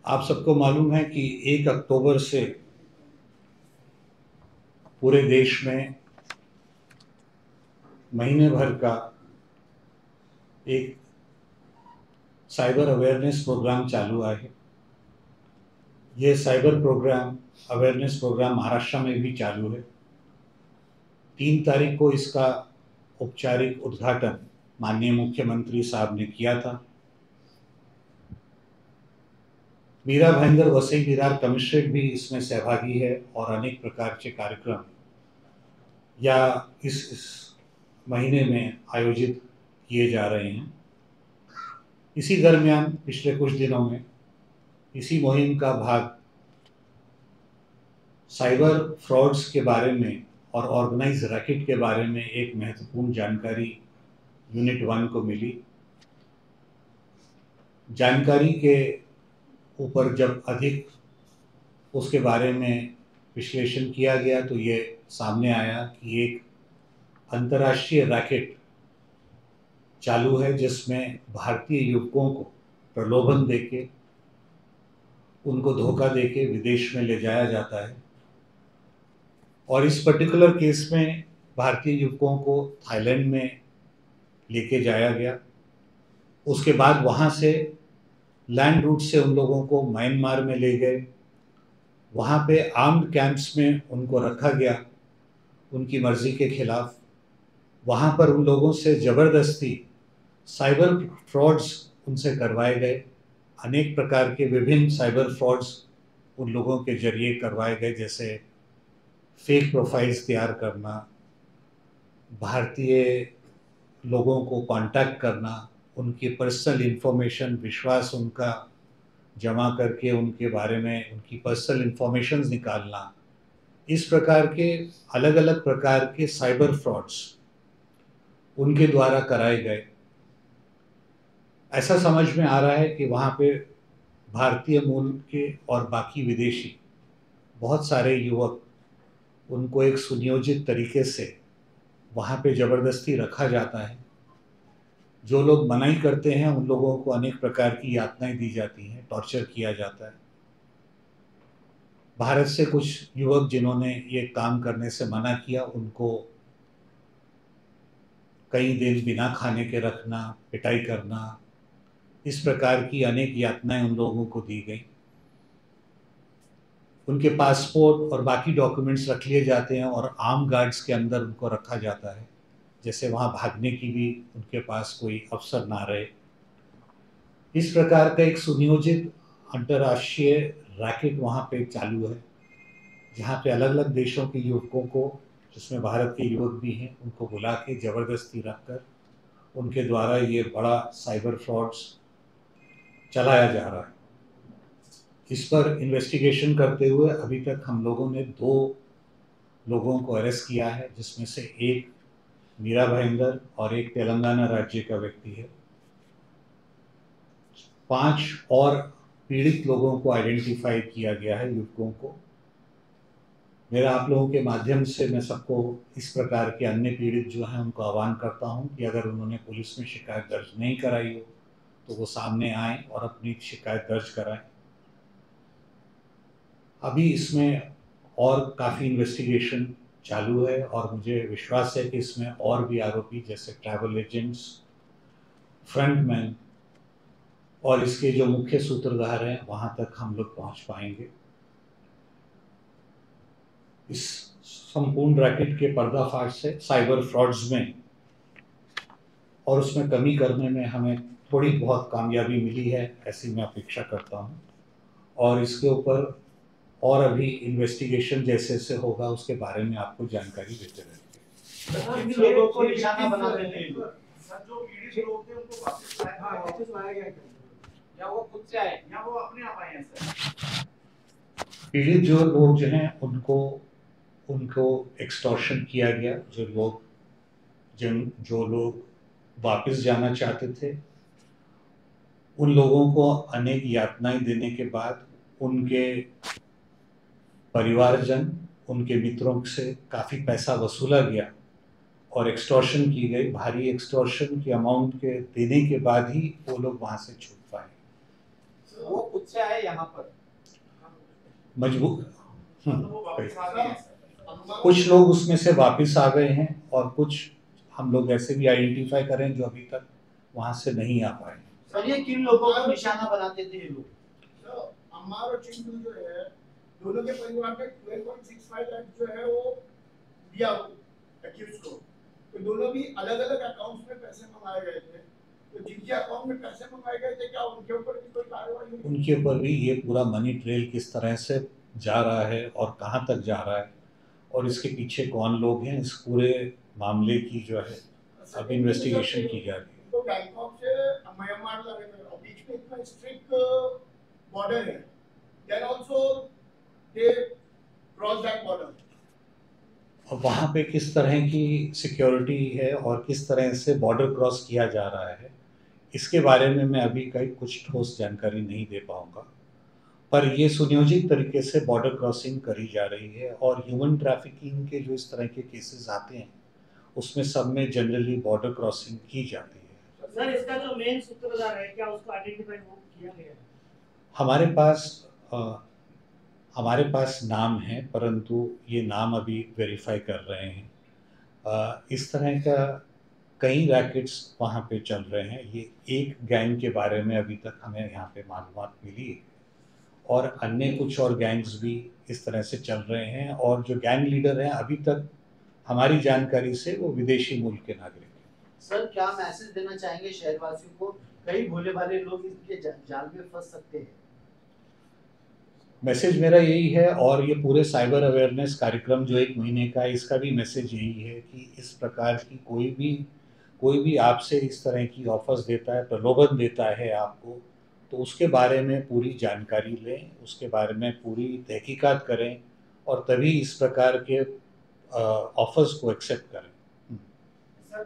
आप सबको मालूम है कि 1 अक्टूबर से पूरे देश में महीने भर का एक साइबर अवेयरनेस प्रोग्राम चालू है। ये cyber programme awareness programme Maharashtra में भी चालू है। 3 तारीख को इसका औपचारिक उद्घाटन माननीय मुख्यमंत्री साहब ने किया था। मीरा भाईंदर वसई विरार कमिश्नरेट भी इसमें सहभागी है और अनेक प्रकार के कार्यक्रम या इस महीने में आयोजित किए जा रहे हैं। इसी दरमियान पिछले कुछ दिनों में इसी मुहिम का भाग साइबर फ्रॉड्स के बारे में और ऑर्गेनाइज रैकेट के बारे में एक महत्वपूर्ण जानकारी यूनिट 1 को मिली। जानकारी के ऊपर जब अधिक उसके बारे में विश्लेषण किया गया तो ये सामने आया कि एक अंतर्राष्ट्रीय रैकेट चालू है जिसमें भारतीय युवकों को प्रलोभन देके उनको धोखा देके विदेश में ले जाया जाता है। और इस पर्टिकुलर केस में भारतीय युवकों को थाईलैंड में लेके जाया गया। उसके बाद वहाँ से लैंड रूट से उन लोगों को म्यांमार में ले गए। वहाँ पे आर्म्ड कैंप्स में उनको रखा गया उनकी मर्जी के खिलाफ। वहाँ पर उन लोगों से ज़बरदस्ती साइबर फ्रॉड्स उनसे करवाए गए। अनेक प्रकार के विभिन्न साइबर फ्रॉड्स उन लोगों के जरिए करवाए गए, जैसे फेक प्रोफाइल्स तैयार करना, भारतीय लोगों को कांटेक्ट करना, उनकी पर्सनल इंफॉर्मेशन विश्वास उनका जमा करके उनके बारे में उनकी पर्सनल इंफॉर्मेशन निकालना। इस प्रकार के अलग अलग प्रकार के साइबर फ्रॉड्स उनके द्वारा कराए गए। ऐसा समझ में आ रहा है कि वहाँ पे भारतीय मूल के और बाकी विदेशी बहुत सारे युवक, उनको एक सुनियोजित तरीके से वहाँ पे ज़बरदस्ती रखा जाता है। जो लोग मनाही करते हैं उन लोगों को अनेक प्रकार की यातनाएं दी जाती हैं, टॉर्चर किया जाता है। भारत से कुछ युवक जिन्होंने ये काम करने से मना किया, उनको कई दिन बिना खाने के रखना, पिटाई करना, इस प्रकार की अनेक यातनाएं उन लोगों को दी गई। उनके पासपोर्ट और बाकी डॉक्यूमेंट्स रख लिए जाते हैं और आर्म गार्ड्स के अंदर उनको रखा जाता है, जैसे वहाँ भागने की भी उनके पास कोई अवसर ना रहे। इस प्रकार का एक सुनियोजित अंतर्राष्ट्रीय रैकेट वहाँ पे चालू है, जहाँ पे अलग अलग देशों के युवकों को, जिसमें भारत के युवक भी हैं, उनको बुला के ज़बरदस्ती रखकर उनके द्वारा ये बड़ा साइबर फ्रॉड्स चलाया जा रहा है। इस पर इन्वेस्टिगेशन करते हुए अभी तक हम लोगों ने 2 लोगों को अरेस्ट किया है, जिसमें से एक मीरा भाईंदर और एक तेलंगाना राज्य का व्यक्ति है। 5 और पीड़ित लोगों को आइडेंटिफाई किया गया है, युवकों को। मेरा आप लोगों के माध्यम से मैं सबको इस प्रकार के अन्य पीड़ित जो हैं उनको आह्वान करता हूं कि अगर उन्होंने पुलिस में शिकायत दर्ज नहीं कराई हो तो वो सामने आएँ और अपनी शिकायत दर्ज कराएं। अभी इसमें और काफ़ी इन्वेस्टिगेशन चालू है और मुझे विश्वास है कि इसमें और भी आरोपी, जैसे ट्रैवल एजेंट्स, फ्रंटमैन और इसके जो मुख्य सूत्रधार हैं, वहाँ तक हम लोग पहुँच पाएंगे। इस संपूर्ण रैकेट के पर्दाफाश से साइबर फ्रॉड्स में और उसमें कमी करने में हमें थोड़ी बहुत कामयाबी मिली है, ऐसी मैं अपेक्षा करता हूँ। और इसके ऊपर और अभी इन्वेस्टिगेशन जैसे से होगा उसके बारे में आपको जानकारी देते रहेंगे। लोगों को निशाना बना देते हैं सर, जो पीड़ित लोग थे उनको वापस लाया गया या वो खुद से आए या वो अपने आप आए हैं सर? पीड़ित जो लोग जो हैं उनको एक्सटॉर्शन किया गया। जो लोग वापस जाना चाहते थे, उन लोगों को अनेक यातनाएं देने के बाद उनके परिवारजन, उनके मित्रों से काफ़ी पैसा वसूला गया और एक्सटॉर्शन की गई। भारी एक्सटॉर्शन की अमाउंट के देने के बाद ही वो लोग वहाँ से छूट पाए। वो खुद से आए यहाँ पर मजबूर वो वापस आ गए हैं सर। कुछ लोग उसमें से वापस आ गए हैं और कुछ हम लोग ऐसे भी आइडेंटिफाई करें जो अभी तक वहां से नहीं आ पाए। सर ये किन लोगों को निशाना बनाते थे ये लोग? सर अम्मार और चिंटू जो है दोनों के परिवार में 12.65 लाख जो है वो दिया एक्यूज को, तो दोनों भी अलग अलग अकाउंट्स में पैसे मंगाए गए थे, तो जिनके अकाउंट में पैसे मंगाए गए थे क्या उनके ऊपर भी कोई कार्रवाई हुई? उनके ऊपर भी ये पूरा मनी ट्रेल किस तरह से जा रहा है और कहाँ तक जा रहा है और इसके पीछे कौन लोग हैं, इस पूरे मामले की जो है अब इन्वेस्टिगेशन की जा रही है। तो बैंकॉक से म्यांमार लगे और बीच में इतना स्ट्रिक्ट बॉर्डर है, then also they cross that border. और वहाँ पे किस तरह की सिक्योरिटी है और किस तरह से बॉर्डर क्रॉस किया जा रहा है, इसके बारे में मैं अभी कहीं कुछ ठोस जानकारी नहीं दे पाऊँगा, पर ये सुनियोजित तरीके से बॉर्डर क्रॉसिंग करी जा रही है और ह्यूमन ट्रैफिकिंग के जो इस तरह के केसेस आते हैं उसमें सब में जनरली बॉर्डर क्रॉसिंग की जाती है। सर इसका जो मेन सूत्रधार है क्या उसको आइडेंटिफाई किया गया है? हमारे पास नाम है, परंतु ये नाम अभी वेरीफाई कर रहे हैं। इस तरह का कई रैकेट्स वहाँ पे चल रहे हैं। ये एक गैंग के बारे में अभी तक हमें यहाँ पे मालूमात मिली है और अन्य कुछ और गैंग्स भी इस तरह से चल रहे हैं और जो गैंग लीडर हैं अभी तक हमारी जानकारी से वो विदेशी मूल के नागरिक हैं। सर क्या मैसेज देना चाहेंगे शहरवासियों को, कई भोले भाले लोग इनके जाल में फंस सकते हैं? मैसेज मेरा यही है और ये पूरे साइबर अवेयरनेस कार्यक्रम जो 1 महीने का है इसका भी मैसेज यही है कि इस प्रकार की कोई भी आपसे इस तरह की ऑफर्स देता है, प्रलोभन देता है आपको, तो उसके बारे में पूरी जानकारी लें, उसके बारे में पूरी तहकीकात करें और तभी इस प्रकार के ऑफर्स को एक्सेप्ट करें। सर